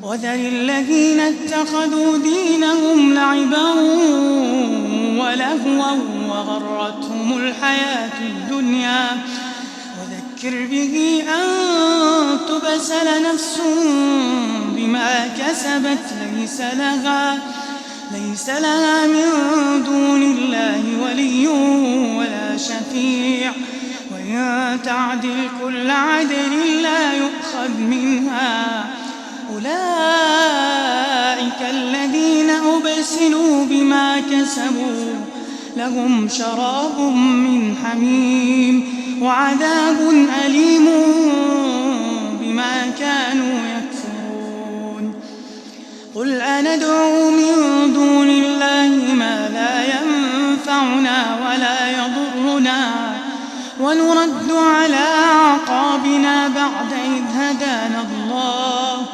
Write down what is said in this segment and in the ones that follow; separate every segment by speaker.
Speaker 1: وذر الذين اتخذوا دينهم لعبا ولهوا وغرتهم الحياة الدنيا وذكر به أن تبسل نفس بما كسبت ليس لها من دون الله ولي ولا شفيع وإن تعدل كل عدل لا يؤخذ منها أولئك الذين أبسلوا بما كسبوا لهم شراب من حميم وعذاب أليم بما كانوا يكفرون قل أندعو من دون الله ما لا ينفعنا ولا يضرنا ونرد على أعقابنا بعد إذ هدانا الله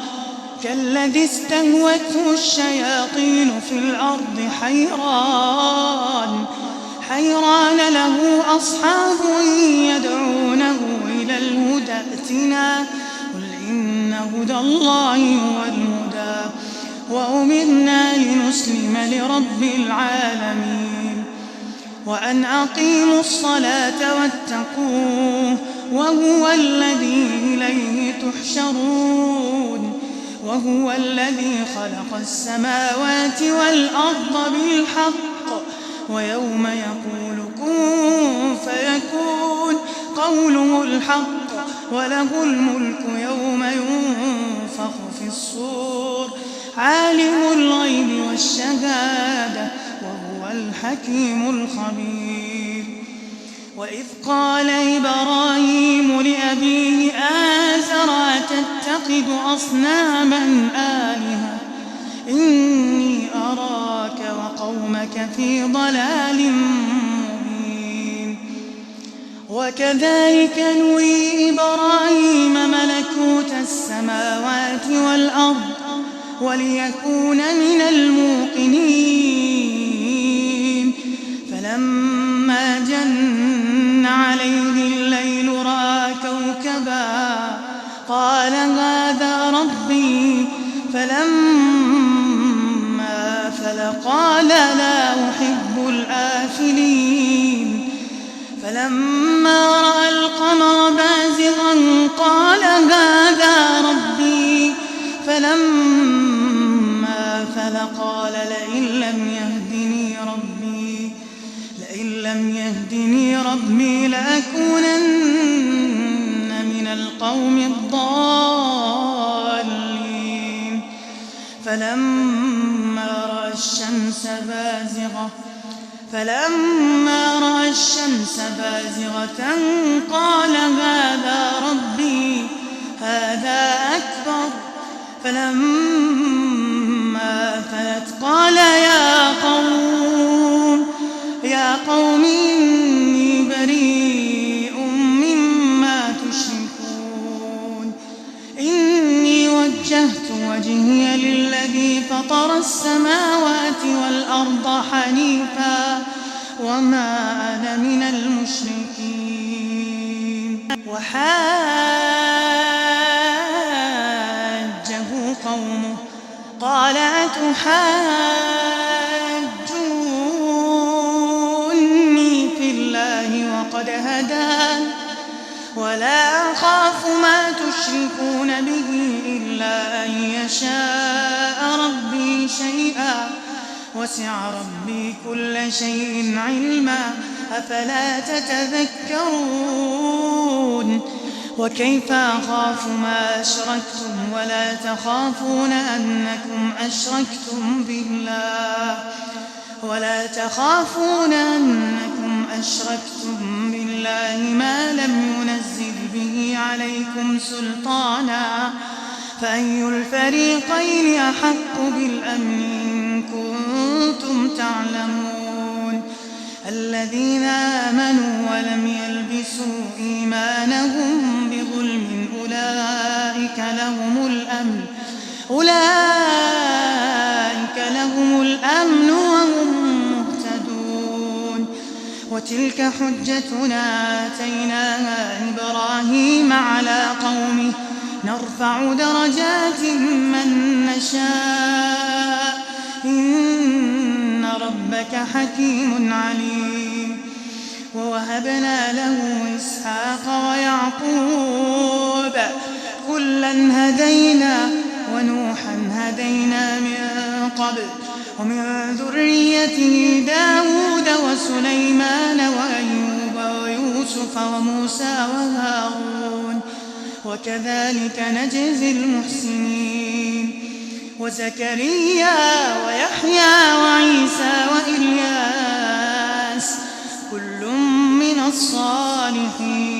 Speaker 1: كالذي استهوته الشياطين في الأرض حيران له أصحاب يدعونه إلى الهدى ائتنا قل إن هدى الله هو الهدى وأمرنا لنسلم لرب العالمين وأن أقيموا الصلاة واتقوه وهو الذي إليه تحشرون وهو الذي خلق السماوات والأرض بالحق ويوم يقول كن فيكون قوله الحق وله الملك يوم ينفخ في الصور عالم الغيب والشهادة وهو الحكيم الخبير وإذ قال إبراهيم لأبيه آزر أتتخذ أصناما آلهة إني أراك وقومك في ضلال مبين وكذلك نري إبراهيم ملكوت السماوات والأرض وليكون من الموقنين فلما جن عليه الليل رأى كوكبا قال هذا ربي فلما أفل قال لا أحب الآفلين فلما رأى القمر بازغا قال هذا ربي فلما أفل قال لئن لم يهدني ربي لأكونن من القوم الضالين فلما رأى الشمس بازغة قال هذا ربي هذا أكبر فلما أفلت قال يا قوم إني بريء مما تشركون إني وجهت وجهي للذي فطر السماوات والأرض حنيفا وما أنا من المشركين وحاجه قومه قال أتحاجوني في الله وقد هدان ولا أخاف ما تشركون به إلا أن يشاء ربي شيئا وسع ربي كل شيء علما أفلا تتذكرون وكيف أخاف ما أشركتم ولا تخافون أنكم أشركتم بالله ما لم ينزل به عليكم سلطانا فأي الفريقين أحق بالأمن إن كنتم تعلمون الذين آمنوا ولم يلبسوا إيمانهم بظلم أولئك لهم الأمن وهم مهتدون وتلك حجتنا آتيناها إبراهيم على قومه نرفع درجات من يشاء إن ربك حكيم عليم ووهبنا له إسحاق ويعقوب كلا هدينا ونوحا هدينا من قبل ومن ذريته داود وسليمان وأيوب ويوسف وموسى وهارون وكذلك نجزي المحسنين وزكريا ويحيى وعيسى وإلياس كل من الصالحين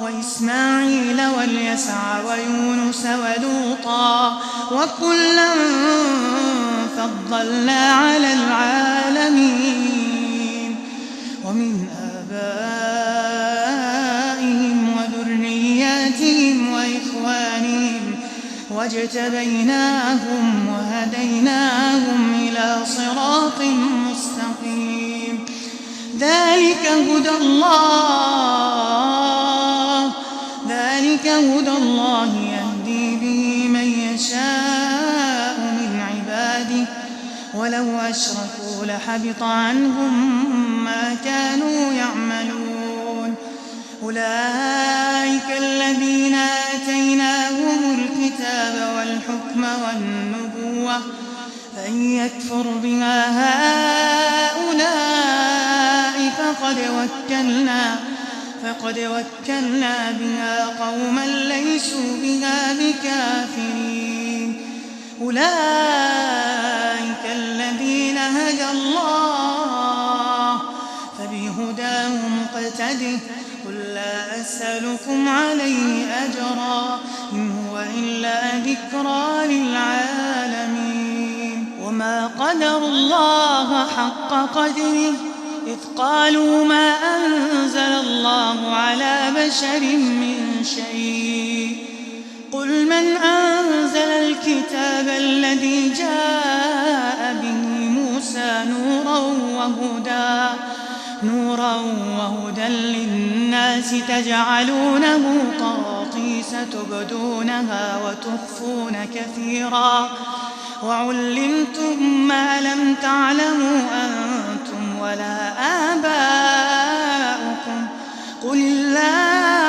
Speaker 1: وإسماعيل واليسع ويونس ولوطا وكلا فضلنا على العالمين ومن آبائهم وذرياتهم وإخوانهم واجتبيناهم وهديناهم إلى صراط مستقيم ذلك هدى الله يهدي به من يشاء من عباده ولو أشركوا لحبط عنهم ما كانوا يعملون أولئك الذين آتيناهم الكتاب والحكم والنبوة فإن يكفر بها هؤلاء فقد وكلنا بها قوما ليسوا بها بكافرين أولئك الذين هدى الله فبهداه مقتده قل لا أسألكم عليه أجرا إن هو إلا ذكرى للعالمين وما قدر الله حق قدره إذ قالوا ما أنزل الله على بشر من شيء قل من أنزل الكتاب الذي جاء به موسى نورا وهدى للناس تجعلونه قراطيس تبدونها وتخفون كثيرا وعلمتم ما لم تعلموا أنتم ولا آباؤكم قل الله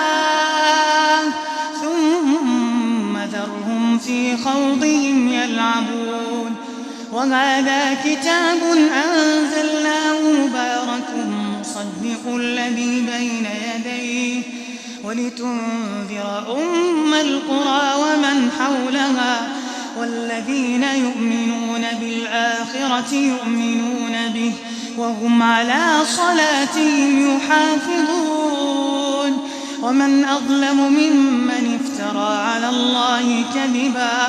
Speaker 1: ثم ذرهم في خوضهم يلعبون وهذا كتاب أنزلناه مبارك مصدق الذي بين يديه ولتنذر أم القرى ومن حولها والذين يؤمنون بالآخرة يؤمنون به وهم على صلاتهم يحافظون ومن أظلم ممن افترى على الله كذبا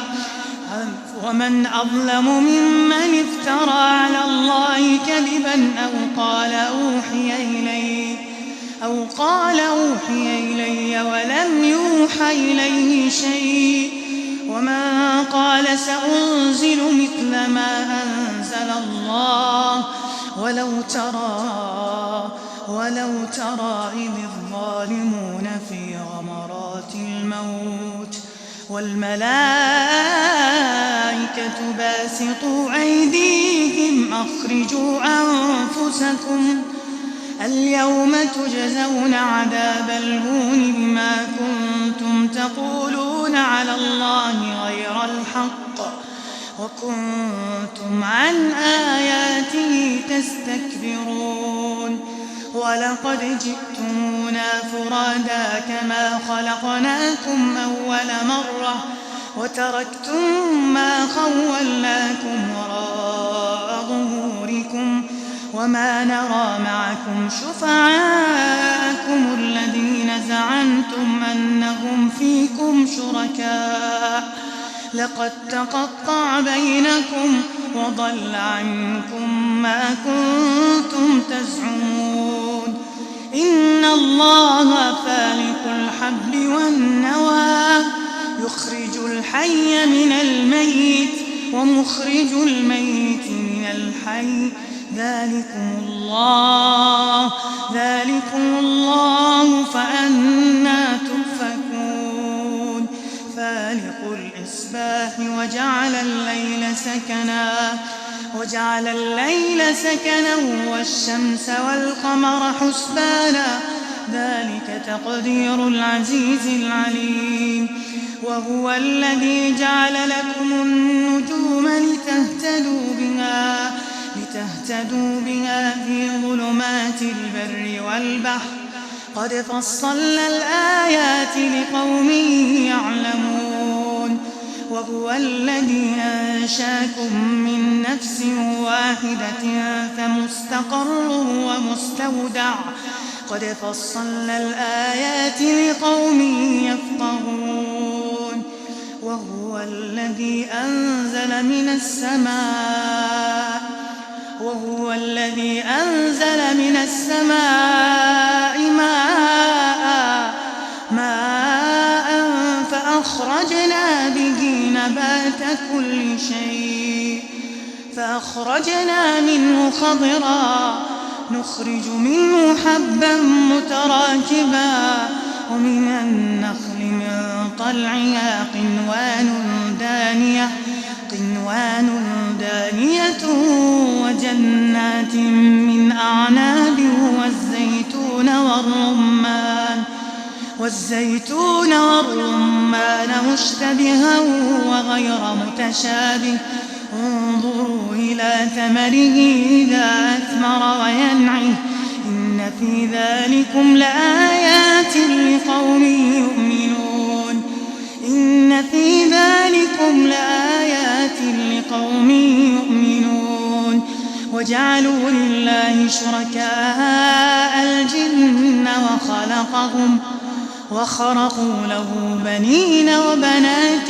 Speaker 1: أو قال أوحي إلي ولم يوحى إليه شيء ومن قال سأنزل مثل ما أنزل الله ولو ترى إذ الظالمون في غمرات الموت والملائكة باسطوا أيديهم أخرجوا أنفسكم اليوم تجزون عذاب الهون بما كنتم تقولون على الله غير الحق وكنتم عن آياته تستكبرون ولقد جئتمونا فرادا كما خلقناكم أول مرة وتركتم ما خولناكم وراء ظهوركم وما نرى معكم شفعاءكم الذين زعمتم أنهم فيكم شركاء لقد تقطع بينكم وضل عنكم ما كنتم تزعمون إن الله فالق الحب والنوى يخرج الحي من الميت ومخرج الميت من الحي ذلكم الله فأنى تؤمنون وجعل الليل سكنا والشمس والقمر حسبانا ذلك تقدير العزيز العليم وهو الذي جعل لكم النجوم لتهتدوا بها في ظلمات البر والبحر قد فصلنا الآيات لقوم يعلمون وهو الذي أنشاكم من نفس واحدة فمستقر ومستودع قد فصلنا الآيات لقوم يفقهون وهو الذي أنزل من السماء ماء فأخرجنا به نبات كل شيء فأخرجنا منه خضرا نخرج منه حبا متراكبا ومن النخل من طلعها قنوان دانية وجنات من أعناب والزيتون والرمان مشتبها وغير متشابه انظروا إلى ثمره إذا أثمر وينعه إن في ذلكم لآيات لقوم يؤمنون وجعلوا لله شركاء الجن وخرقوا له بنين وبنات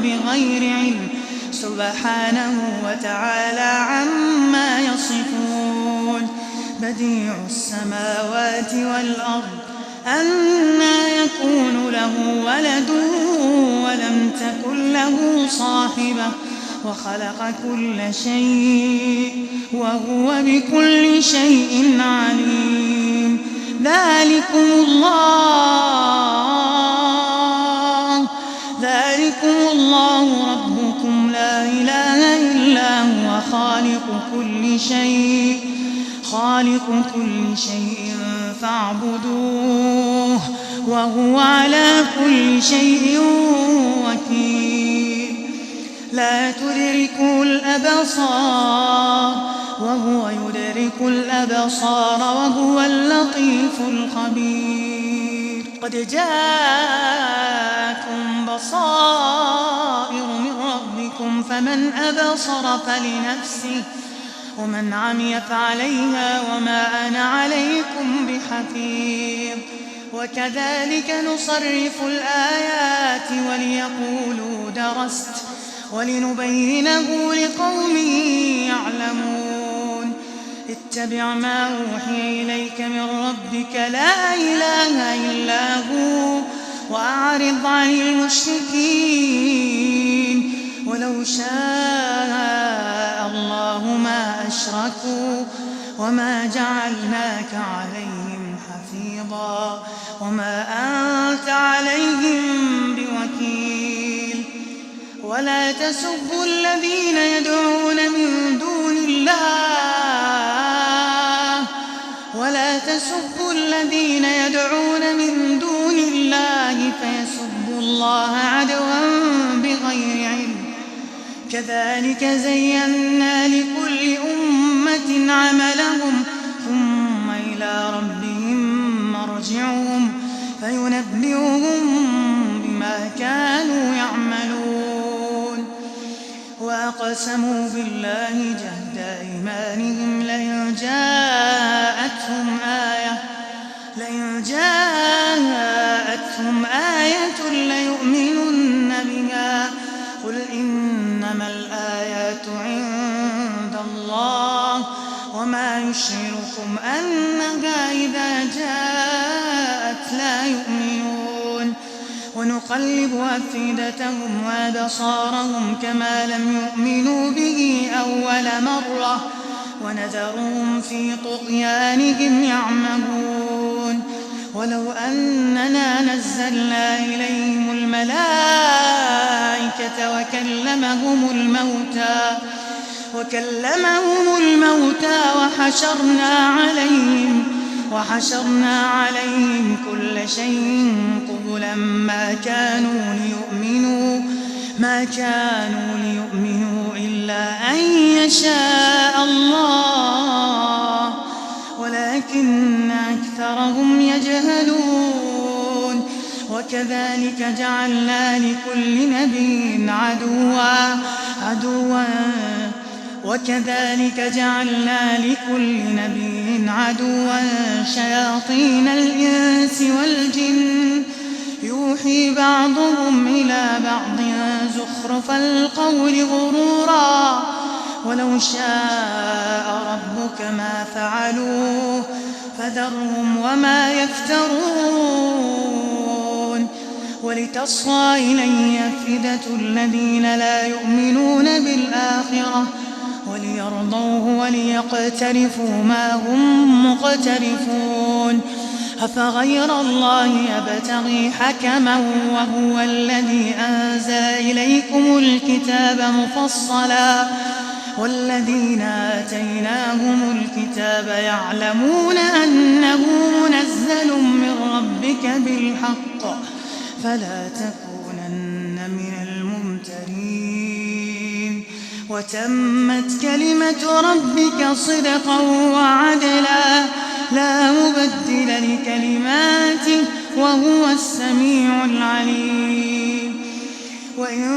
Speaker 1: بغير علم سبحانه وتعالى عما يصفون بديع السماوات والأرض أنى يكون له ولد ولم تكن له صاحبة وخلق كل شيء وهو بكل شيء عليم ذلكم الله ربكم لا إله إلا هو خالق كل شيء فاعبدوه وهو على كل شيء وكيل لا تدركه الأبصار وهو يدرك الأبصار وهو اللطيف الخبير قد جاءكم بصائر من ربكم فمن أبصر فلنفسه ومن عمي فعليها وما أنا عليكم بحفيظ وكذلك نصرف الآيات وليقولوا درست ولنبينه لقوم يعلمون اتبع ما أوحي إليك من ربك لا إله إلا هو وأعرض عن المشركين ولو شاء الله ما أشركوا وما جعلناك عليهم حفيظا وما أنت عليهم بوكيل ولا تسبوا الذين يدعون من دون الله فيسبوا الله عدوا بغير علم كذلك زينا لكل أمة عملهم ثم إلى ربهم مرجعهم فينبئهم بما كانوا يعملون وأقسموا بالله جهد أيمانهم لئن جاءتهم آية ليؤمنن بها قل إنما الآيات عند الله وما يشعركم أنها إذا جاءت لا يؤمنون ونقلب أفئدتهم وأبصارهم كما لم يؤمنوا به أول مرة ونذرهم في طغيانهم يعمهون ولو أننا نزلنا إليهم الملائكة الملائكة وكلمهم الموتى وحشرنا عليهم كل شيء قبلا ما كانوا ليؤمنوا إلا أن يشاء الله ولكن أكثرهم يجهلون. وكذلك جعلنا لكل نبي عدوا شياطين الإنس والجن يوحي بعضهم إلى بعض زخرف القول غرورا ولو شاء ربك ما فعلوه فذرهم وما يفترون. ولتصغى إليه أفئدة الذين لا يؤمنون بالآخرة وليرضوه وليقترفوا ما هم مقترفون. أفغير الله يبتغي حكما وهو الذي أنزل إليكم الكتاب مفصلا والذين آتيناهم الكتاب يعلمون أنه منزل من ربك بالحق فلا تكونن من الممترين. وتمت كلمة ربك صدقا وعدلا لا مبدل لكلماته وهو السميع العليم. وإن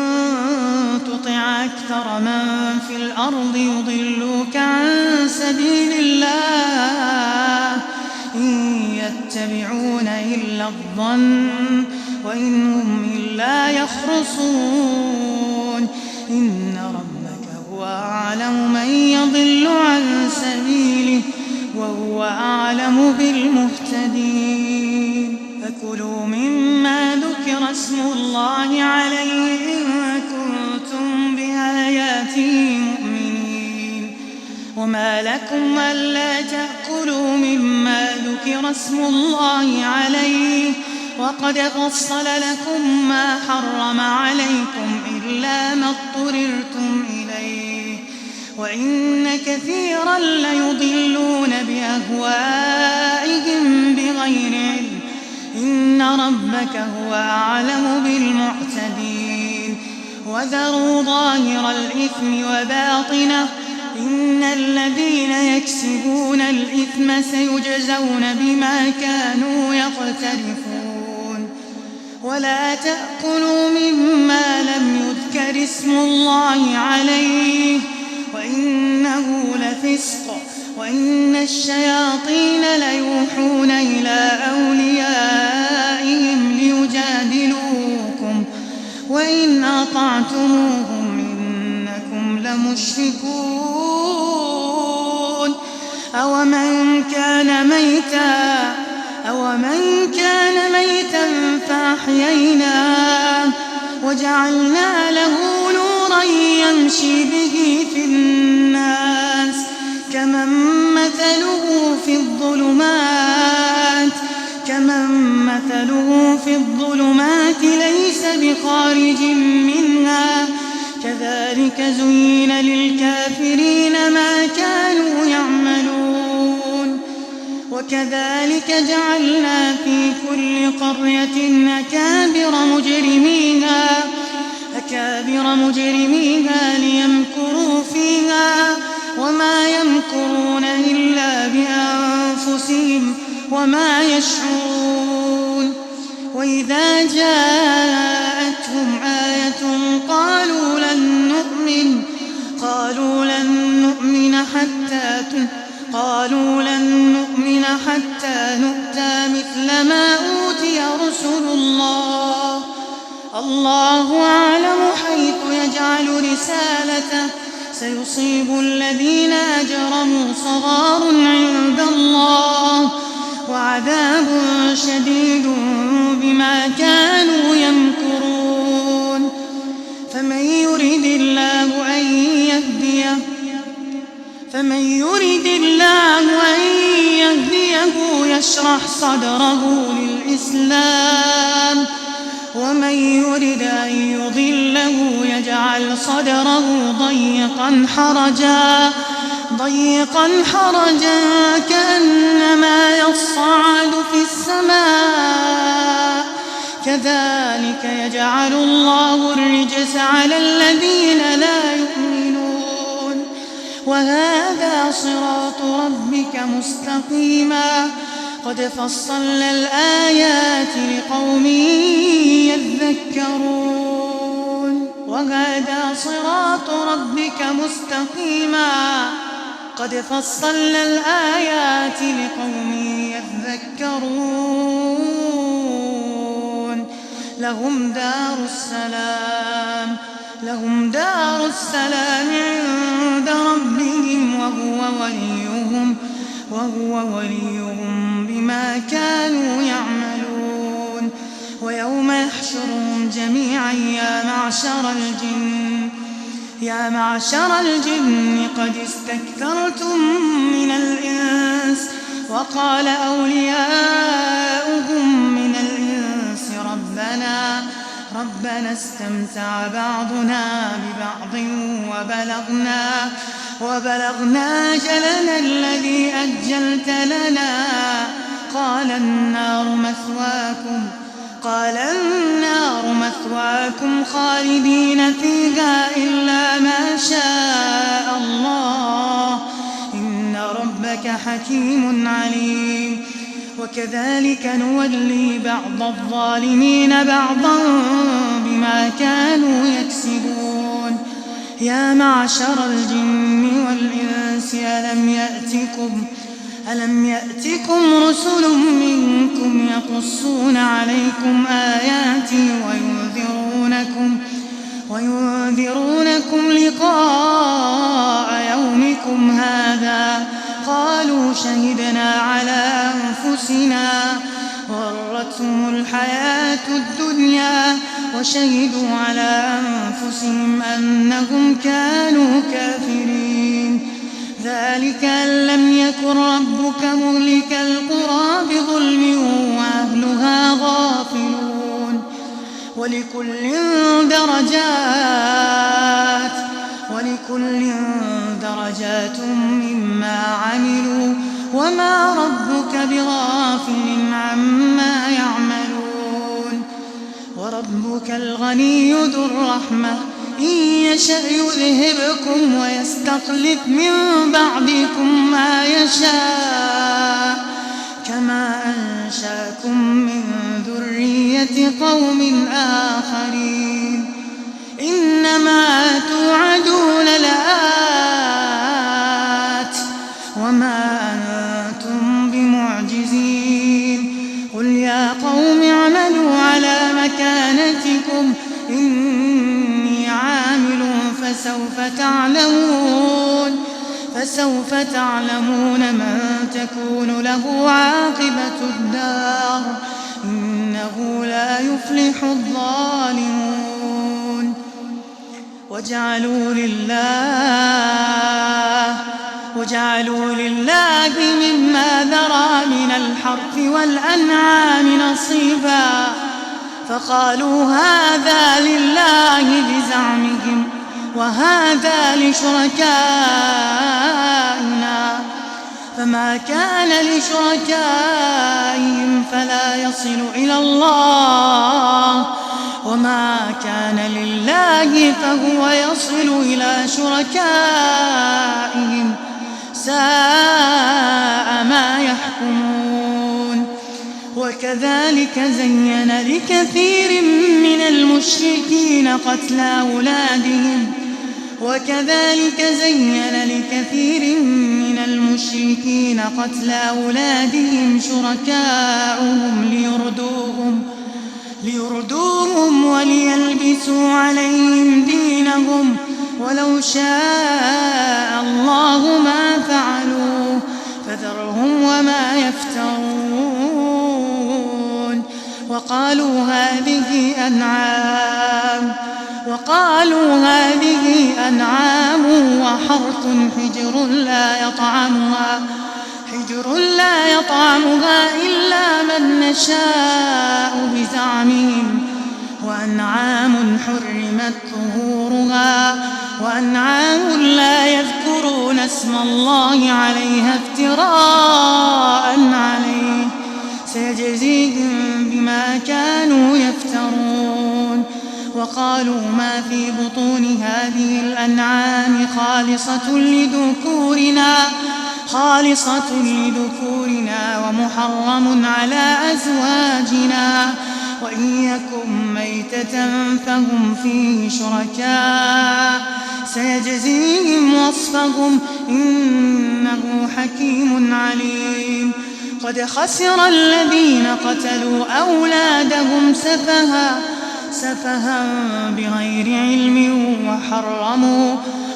Speaker 1: تطع أكثر من في الأرض يضلوك عن سبيل الله إن يتبعون إلا الظن وإن هم إلا يخرصون. إن ربك هو أعلم من يضل عن سبيله وهو أعلم بالمهتدين. فكلوا مما ذكر اسم الله عليه إن كنتم بآياته مؤمنين. وما لكم ألا تأكلوا مما ذكر اسم الله عليه وقد فصل لكم ما حرم عليكم إلا ما اضطررتم إليه وإن كثيرا ليضلون بأهوائهم بغير علم إن ربك هو أعلم بالمعتدين. وذروا ظاهر الإثم وباطنه إن الذين يكسبون الإثم سيجزون بما كانوا يقترفون. ولا تأكلوا مما لم يذكر اسم الله عليه وإنه لفسق وإن الشياطين ليوحون إلى أوليائهم ليجادلوكم وإن أطعتموهم إنكم لمشركون. أومن كان ميتا فأحييناه وجعلنا له نورا يمشي به في الناس كمن مثله في الظلمات ليس بخارج منها كذلك زين للكافرين ما كانوا يعملون. وكذلك جعلنا في كل قرية أكابر مجرميها ليمكروا فيها وما يمكرون إلا بأنفسهم وما يشعرون. وإذا جاءتهم آية قالوا لن نؤمن حتى نؤتى مثل ما أوتي رسل الله الله أعلم حيث يجعل رسالته سيصيب الذين أجرموا صغار عند الله وعذاب شديد بما كانوا يمكرون. فمن يرد الله أن يهديه يشرح صدره للإسلام ومن يرد أن يضله يجعل صدره ضيقا حرجا كأنما يصعد في السماء كذلك يجعل الله الرجس على الذين لا يؤمنون وهذا صراط ربك مستقيما قد فصلنا الآيات لقوم يذكرون وهذا صراط ربك مستقيما قد فصلنا الآيات لقوم يذكرون لهم دار السلام عند ربهم وهو وليهم بما كانوا يعملون ويوم يحشرهم جميعا يا معشر الجن قد استكثرتم من الإنس وقال أولياؤهم من الإنس ربنا استمتع بعضنا ببعض وبلغنا أجلنا الذي أجلت لنا قال النار مثواكم خالدين فيها إلا ما شاء الله إن ربك حكيم عليم وكذلك نولي بعض الظالمين بعضا بما كانوا يكسبون يا معشر الجن والإنس ألم يأتكم رسل منكم يقصون عليكم آياتي وينذرونكم لقاء يومكم هذا قالوا شهدنا على أنفسنا وغرتهم الحياة الدنيا وشهدوا على أنفسهم أنهم كانوا كافرين ذلك أن لم يكن ربك مهلك القرى بظلم وأهلها غافلون ولكل درجات مما عملوا وما ربك بغافل عما يعملون وربك الغني ذو الرحمة إن يشأ يذهبكم ويستخلف من بعدكم ما يشاء كما أنشأكم من ذرية قوم آخرين إنما توعدون لآت وما أنتم بمعجزين قل يا قوم اعملوا على مكانتكم إني عامل فسوف تعلمون من تكون له عاقبة الدار إنه لا يفلح الظالمون وجعلوا لله مما ذرى من الحرث والأنعام نصيبا فقالوا هذا لله بزعمهم وهذا لشركائنا فما كان لشركائهم فلا يصل إلى الله وما كان لله فهو يصل إلى شركائهم ساء ما يحكمون وكذلك زين لكثير من المشركين قتل أولادهم شركاؤهم ليردوهم وليلبسوا عليهم دينهم ولو شاء الله ما فعلوه فذرهم وما يفترون وقالوا هذه أنعام وحرث حجر لا يطعمها إلا من نشاء وأنعام حرمت ظهورها وأنعام لا يذكرون اسم الله عليها افتراء عليه سيجزيهم بما كانوا يفترون. وقالوا ما في بطون هذه الأنعام خالصة لذكورنا ومحرم على أزواجنا وإن يكن ميتة فهم فيه شركاء سيجزيهم وصفهم إنه حكيم عليم. قد خسر الذين قتلوا أولادهم سفها بغير علم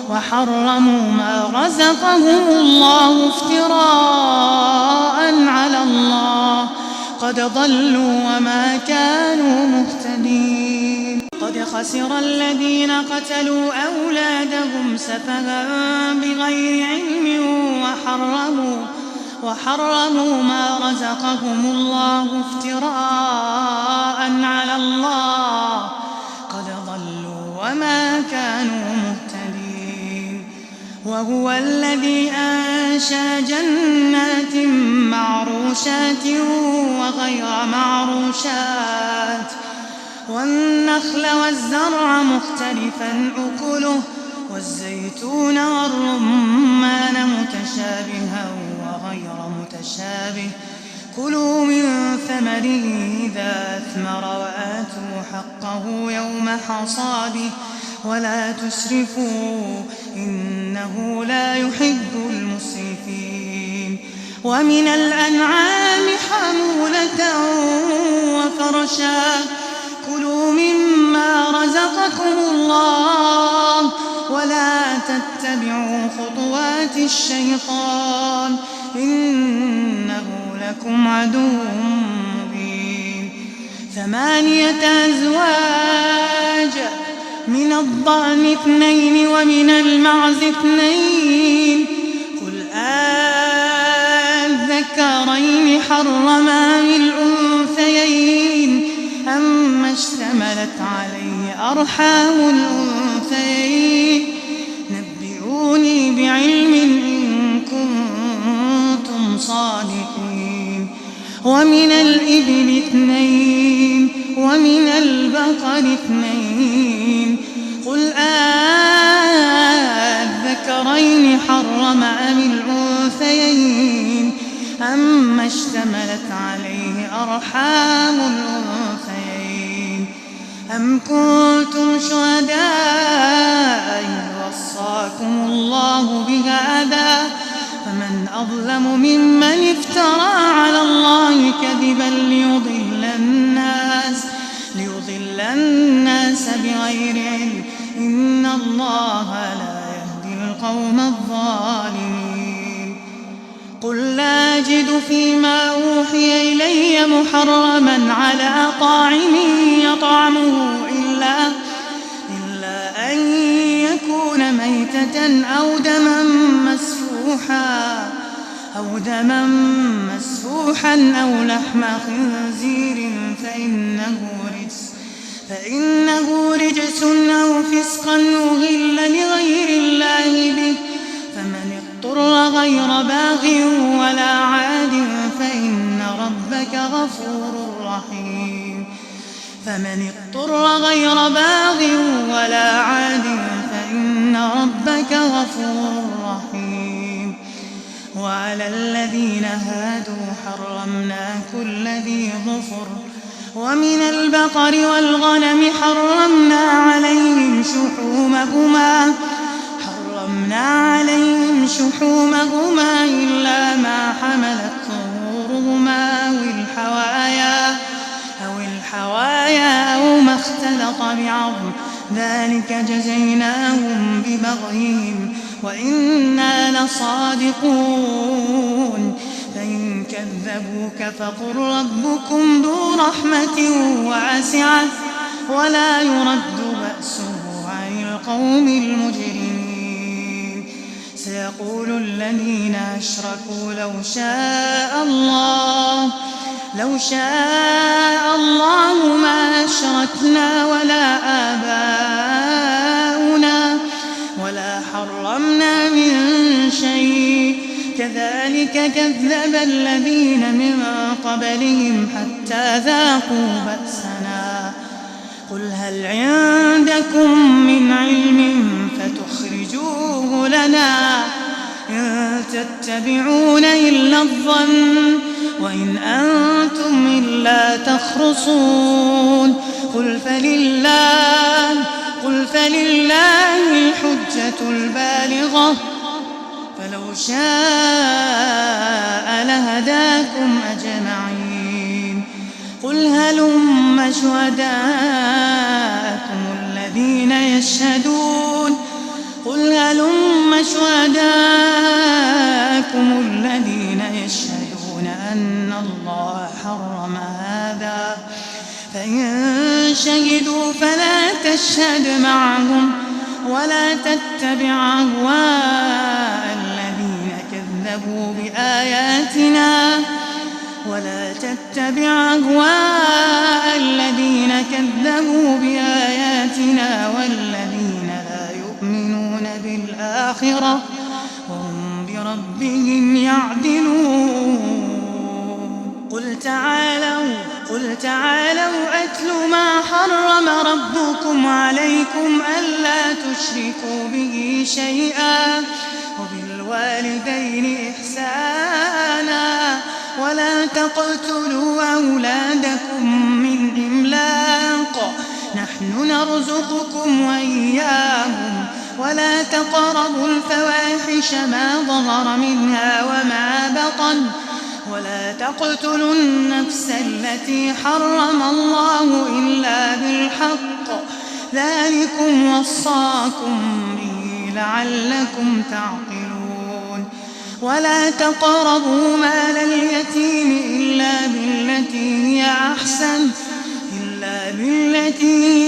Speaker 1: وحرموا ما رزقهم الله افتراء على الله قد ضلوا وما كانوا مهتدين. قد خسر الذين قتلوا أولادهم سفها بغير علم وحرموا ما رزقهم الله افتراء على الله قد ضلوا وما كانوا مهتدين. وهو الذي أنشأ جنات معروشات وغير معروشات والنخل والزرع مختلفا أكله والزيتون والرمان متشابها وغير متشابه كلوا من ثمره إذا أثمر وآتوا حقه يوم حصاده ولا تسرفوا إنه لا يحب المسرفين. ومن الأنعام حمولة وفرشا كلوا مما رزقكم الله ولا تتبعوا خطوات الشيطان إنه لكم عدو مبين. 8 أزواج من الضأن 2 ومن المعز 2 قل الذكرين حرم أم الأنثيين أما اشتملت عليه أرحام الأنثيين نبئوني بعلم إن كنتم صادقين. ومن الإبل 2 ومن البقر 2 قل الذكرين حرم أم الأنثيين أما اشتملت عليه أرحام الأنثيين أم كنتم شهداء إذ وصاكم الله بهذا فمن أظلم ممن افترى على الله كذبا ليضل الناس بغير علم إن الله لا يهدي القوم الظالمين. قل لا أجد فيما أوحي إلي محرما على طاعم يطعمه إلا أن يكون ميتة أو دما مسفوحا أو لحم خنزير فإنه رجس أو فسقا أهل لغير الله به فمن اضطر غير باغ ولا عاد فإن ربك غفور رحيم. وعلى الذين هادوا حرمنا كل ذي ظفر ومن البقر والغنم حرمنا عليهم شحومهما إلا ما حملت ظهورهما أو الحوايا أو ما اختلط بعظم ذلك جزيناهم ببغيهم وإنا لصادقون. فإن كذبوك فقل ربكم ذو رحمة واسعة ولا يرد بأسه عن القوم المجرمين. سيقول الذين أشركوا لو شاء الله ما أشركوا أشركنا ولا آباؤنا ولا حرمنا من شيء كذلك كذب الذين من قبلهم حتى ذاقوا بأسنا قل هل عندكم من علم فتخرجوه لنا إن تتبعون إلا الظن وإن أنتم إلا تخرصون قل فلله الحجة البالغة فلو شاء لهداكم أجمعين قل هلم شهداءكم الذين يشهدون أن الله حرم هذا فإن شهدوا فلا تشهد معهم ولا تتبع أهواء الذين كذبوا بآياتنا والذين لا يؤمنون بالآخرة وهم بربهم يعدلون قل تعالوا أتل ما حرم ربكم عليكم ألا تشركوا به شيئا وبالوالدين إحسانا ولا تقتلوا أولادكم من إملاق نحن نرزقكم وإياهم ولا تقربوا الفواحش ما ظهر منها وما بطن ولا تقتلوا النفس التي حرم الله إلا بالحق ذلكم وصاكم به لعلكم تعقلون ولا تقربوا مال اليتيم إلا بالتي هي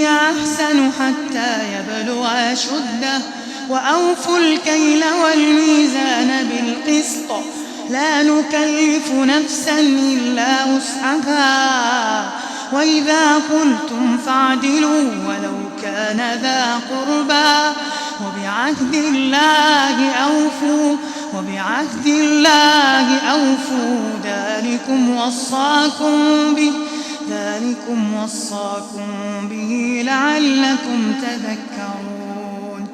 Speaker 1: أحسن حتى يبلغ أشده وأوفوا الكيل والميزان بالقسط لا نكلف نفسا إلا وسعها وإذا قلتم فاعدلوا ولو كان ذا قربى وبعهد الله أوفوا ذلكم وصاكم به لعلكم تذكرون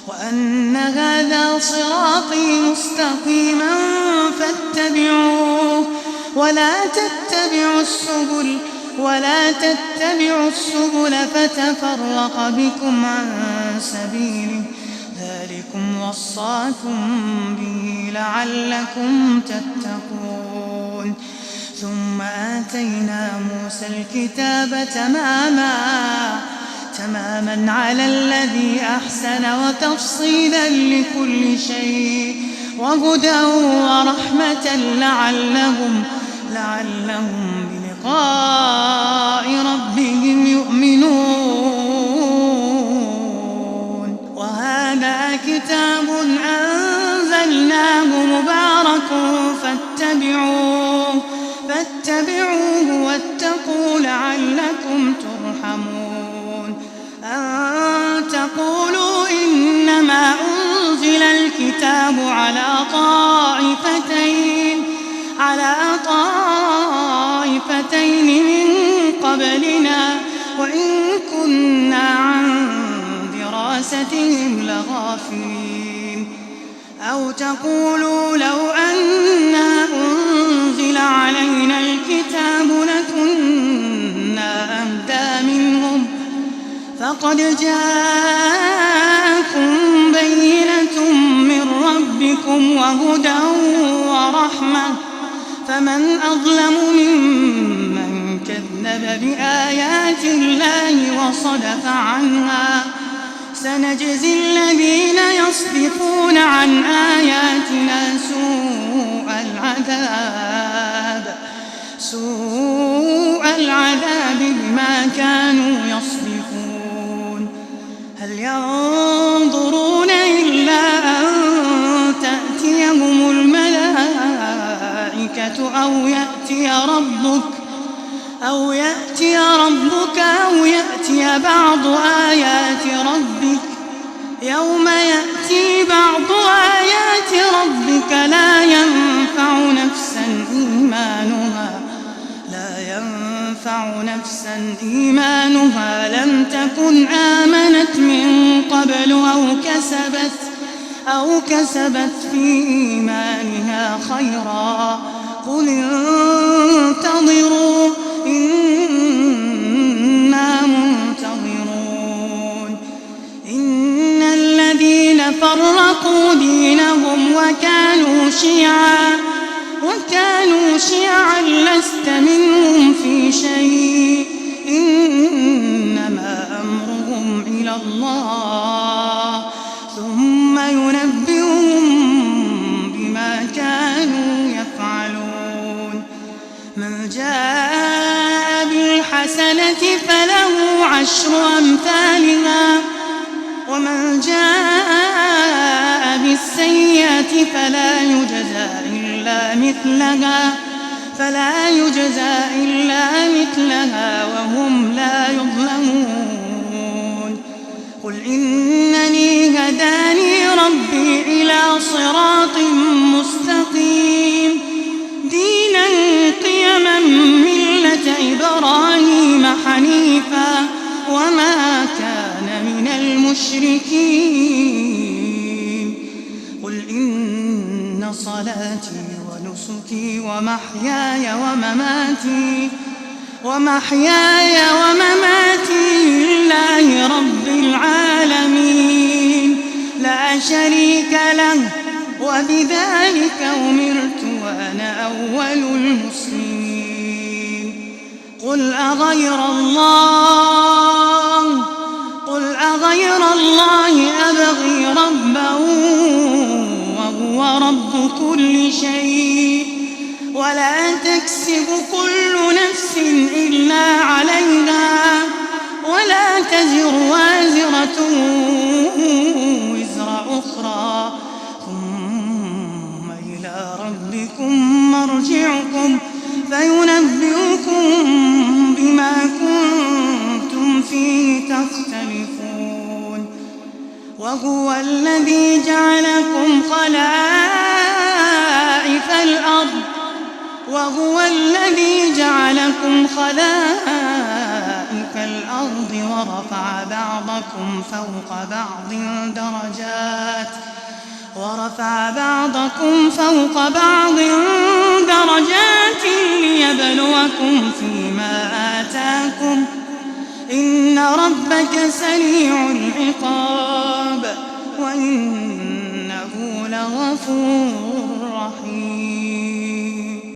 Speaker 1: وأن هذا صراطي مستقيما فاتبعوه ولا تتبعوا السبل فتفرق بكم عن سبيله ذلكم وصاكم به لعلكم تتقون ثم آتينا موسى الكتاب تماما على الذي أحسن وتفصيلا لكل شيء وهدى ورحمة لعلهم بلقاء ربهم يؤمنون وهذا كتاب أنزلناه مبارك فاتبعوه واتقوا لعلكم ترحمون أن تقولوا إنما أنزل الكتاب على طائفتين من قبلنا وإن كنا عن دراستهم لغافلين أو تقولوا لو أنا أنزل علينا الكتاب لكنا أهدى منهم فقد جاءكم بينة من ربكم وهدى ورحمة فمن أظلم ممن كذب بآيات الله وصدف عنها سنجزي الذين يصدفون عن آياتنا سوء العذاب بما كانوا يصدفون هل ينظرون إلا أن تأتيهم الملائكة أو يأتي ربك أو بعض آيات ربك لا ينفع نفسا إيمانها لم تكن آمنت من قبل أو كسبت في إيمانها خيرا قل انتظروا إنا منتظرون إن الذين فرقوا دينهم وكانوا شيعا لست منهم في شيء إنما أمرهم إلى الله ثم ينبئهم بما كانوا يفعلون من جاء بالحسنة فله 10 أمثالها ومن جاء بالسيئة فلا يجزى إلا مثلها وهم لا يظلمون قل إنني هداني ربي إلى صراط مستقيم دينا قيما ملة إبراهيم حنيفا وما كان من المشركين قل إن صلاتي ونسكي ومحياي ومماتي لله رب العالمين لا شريك له وبذلك أمرت وأنا أول المسلمين قل أغير الله أبغي ربا وهو رب كل شيء ولا تكسب كل نفس إلا عليها ولا تزر وازرة وزر أخرى ثم إلى ربكم مرجعكم فينبئكم بما كنتم فيه تختلفون وهو الذي جعلكم خلائف الأرض ورفع بعضكم فوق بعض درجات ليبلوكم فيما آتاكم إن ربك سريع العقاب وإنه لغفور رحيم